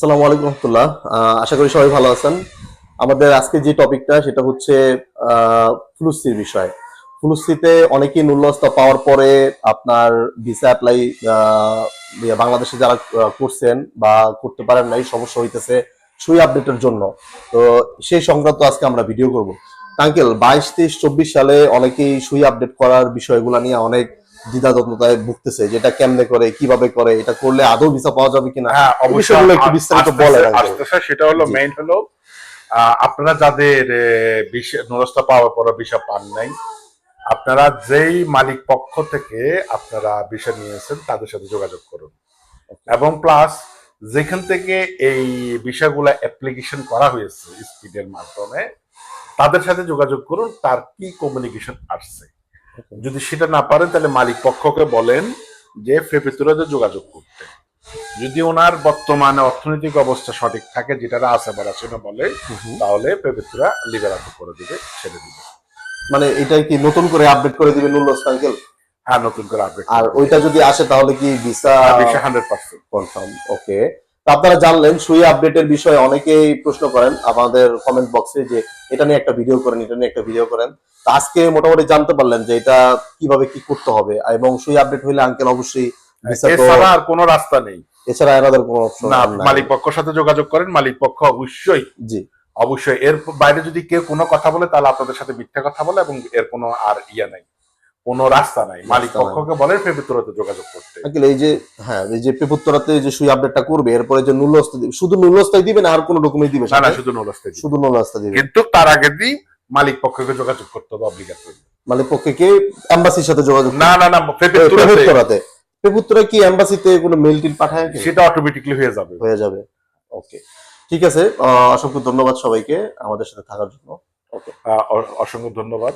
আসসালামু আলাইকুম রহমতুল্লাহ। আশা করি সবাই ভালো আছেন। আমাদের আজকে যে টপিকটা সেটা হচ্ছে ফ্লুসির বিষয়। ফ্লুসিতে অনেকেই নুল্লস্তা পাওয়ার পরে আপনার ভিসা অ্যাপ্লাই বাংলাদেশে যারা করছেন বা করতে পারেন নাই, সমস্যা হইতেছে সুই আপডেটের জন্য। তো সেই সংক্রান্ত আজকে আমরা ভিডিও করব। আঙ্কেল, 22, 23, 24 সালে অনেকেই সুই আপডেট করার বিষয়গুলো নিয়ে অনেক দ্বিধাদ্বন্দ্বতায় ভুগতেছে, যেটা কেমনে করে, কিভাবে করে, এটা করলে আদৌ ভিসা পাওয়া যাবে কিনা, হ্যাঁ, এই অবশ্যই বিষয়গুলো একটু বিস্তারিত বলেন আঙ্কেল। আসতেছে। সেটা হলো জি। মেইন হলো আপনারা যাদের নুরস্তা পাওয়ার পর ভিসা পান নাই, আপনারা যেই মালিক পক্ষ থেকে আপনারা ভিসা নিয়েছেন তাদের সাথে যোগাযোগ করুন। এবং প্লাস যেখান থেকে এই বিষয়গুলো অ্যাপ্লিকেশন করা হয়েছে স্পিডের মাধ্যমে, তাদের সাথে যোগাযোগ করুন। তার কি কমিউনিকেশন আসছে, যদি সেটা না পারেন তাহলে মালিক পক্ষকে বলেন যে ফেব্রুয়ারিতে যোগাযোগ করতে। যদি ওনার বর্তমানে অর্থনৈতিক অবস্থা সঠিক থাকে, যেটা আছে বাড়াশোনা বলে, তাহলে পেপেত্রা লিবেরাল করে দিবে, ছেড়ে দিবে। মানে এটাই কি নতুন করে আপডেট করে দিবেন নুল্লস্তা আঙ্কেল? হ্যাঁ, নতুন করে আপডেট আর করে ওইটা দিবে। যদি আসে তাহলে কি ভিসা বিষয় 100%। কনফার্ম? ওকে। আপনারা জানলেন সুই আপডেটের বিষয়ে অনেকেই প্রশ্ন করেন আমাদের কমেন্ট বক্সে যে এটা নিয়ে একটা ভিডিও করেন, এটা নিয়ে একটা ভিডিও করেন। তো আজকে মোটামুটি জানতে পারলেন যে এটা কিভাবে কি করতে হবে, এবং সুই আপডেট হইলে আঙ্কেল অবশ্যই ভিসা তো এছাড়া আর কোনো রাস্তা নেই। এছাড়া এনাদের কোনো অপশন না, নাই। মালিক পক্ষের সাথে যোগাযোগ করেন। মালিক পক্ষ অবশ্যই জি। অবশ্যই এর বাইরে যদি কেউ কোনো কথা বলে, তাহলে আপনাদের সাথে মিথ্যা কথা বলে, এবং এর কোনো আর নাই, কোনো রাস্তা নাই। মালিক পক্ষকে বলেন ফেব্রুয়ারিতে যোগাযোগ করতে। আঙ্কেল, এই যে হ্যাঁ, এই যে পেপুত্তরাতে যে সুই আপডেটটা করবে, এরপরে যে নুল্লস্তা দিবে, শুধু নুল্লস্তাই দিবে না আর কোনো ডকুমেন্ট দিবে না না, সাথে? শুধু নুরস্তাই দিবে। শুধু নুল্লস্তা দিবে। কিন্তু তার আগে দিন মালিক পক্ষকে যোগাযোগ করতে হবে অব্লিগেটরি। মানে পক্ষে এম্বাসির সাথে যোগাযোগ না না না, পেপুত্তরাতে পেপুত্তরা কি এম্বাসিতে কোনো মেল টিল পাঠায় কি? সেটা অটোমেটিকলি হয়ে যাবে। হয়ে যাবে। ওকে, ঠিক আছে। অসংখ্য ধন্যবাদ সবাইকে আমাদের সাথে থাকার জন্য। ওকে। অসংখ্য ধন্যবাদ।